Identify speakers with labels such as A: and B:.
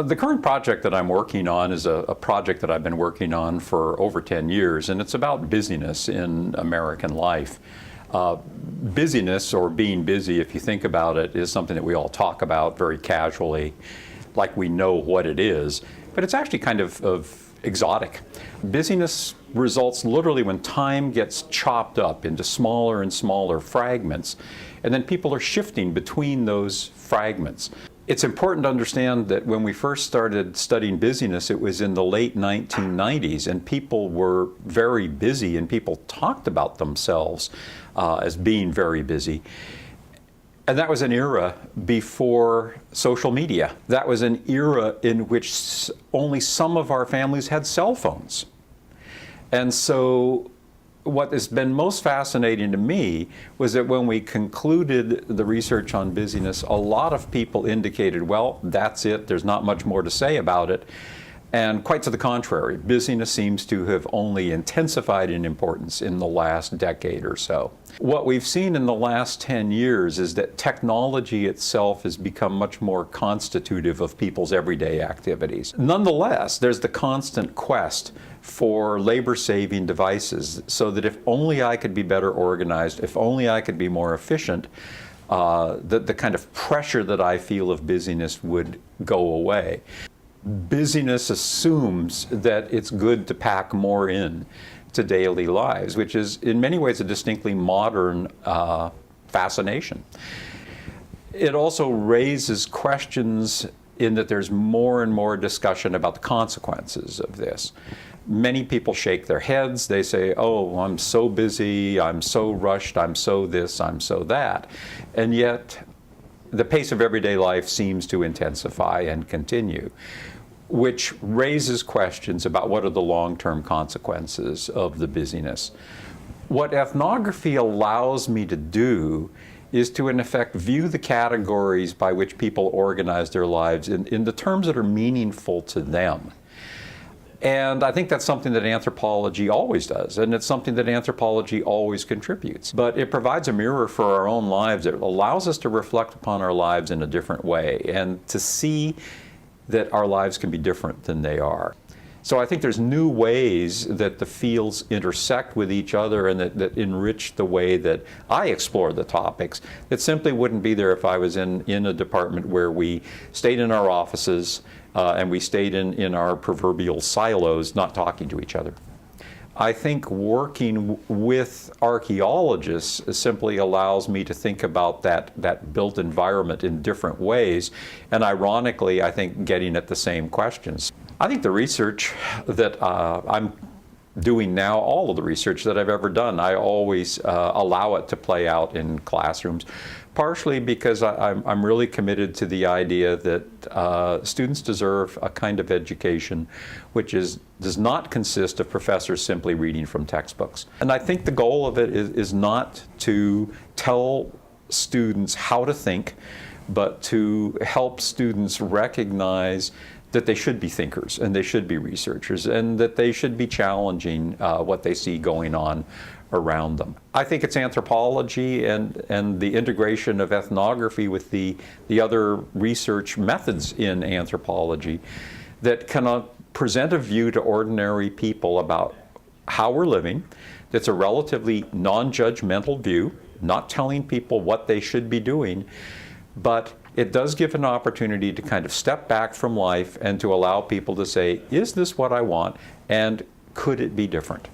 A: The current project that I'm working on is a project that I've been working on for over 10 years, and it's about busyness in American life. Busyness, or being busy, if you think about it, is something that we all talk about very casually, like we know what it is, but it's actually kind of exotic. Busyness results literally when time gets chopped up into smaller and smaller fragments, and then people are shifting between those fragments. It's important to understand that when we first started studying busyness, it was in the late 1990s, and people were very busy, and people talked about themselves as being very busy. And that was an era before social media. That was an era in which only some of our families had cell phones. And so what has been most fascinating to me was that when we concluded the research on busyness, a lot of people indicated, well, that's it, there's not much more to say about it. And quite to the contrary, busyness seems to have only intensified in importance in the last decade or so. What we've seen in the last 10 years is that technology itself has become much more constitutive of people's everyday activities. Nonetheless, there's the constant quest for labor-saving devices, so that if only I could be better organized, if only I could be more efficient, the kind of pressure that I feel of busyness would go away. Busyness assumes that it's good to pack more in to daily lives, which is in many ways a distinctly modern fascination. It also raises questions in that there's more and more discussion about the consequences of this. Many people shake their heads. They say, oh, I'm so busy, I'm so rushed, I'm so this, I'm so that. And yet, the pace of everyday life seems to intensify and continue, which raises questions about what are the long-term consequences of the busyness. What ethnography allows me to do is to, in effect, view the categories by which people organize their lives in the terms that are meaningful to them. And I think that's something that anthropology always does, and it's something that anthropology always contributes. But it provides a mirror for our own lives. It allows us to reflect upon our lives in a different way and to see that our lives can be different than they are. So I think there's new ways that the fields intersect with each other and that enrich the way that I explore the topics that simply wouldn't be there if I was in a department where we stayed in our offices and we stayed in our proverbial silos, not talking to each other. I think working with archaeologists simply allows me to think about that built environment in different ways, and ironically, I think getting at the same questions. I think the research that I'm doing now, all of the research that I've ever done, I always allow it to play out in classrooms, partially because I'm really committed to the idea that students deserve a kind of education which does not consist of professors simply reading from textbooks. And I think the goal of it is not to tell students how to think, but to help students recognize that they should be thinkers and they should be researchers and that they should be challenging what they see going on around them. I think it's anthropology and the integration of ethnography with the other research methods in anthropology that can present a view to ordinary people about how we're living that's a relatively non-judgmental view, not telling people what they should be doing, but it does give an opportunity to kind of step back from life and to allow people to say, is this what I want, and could it be different?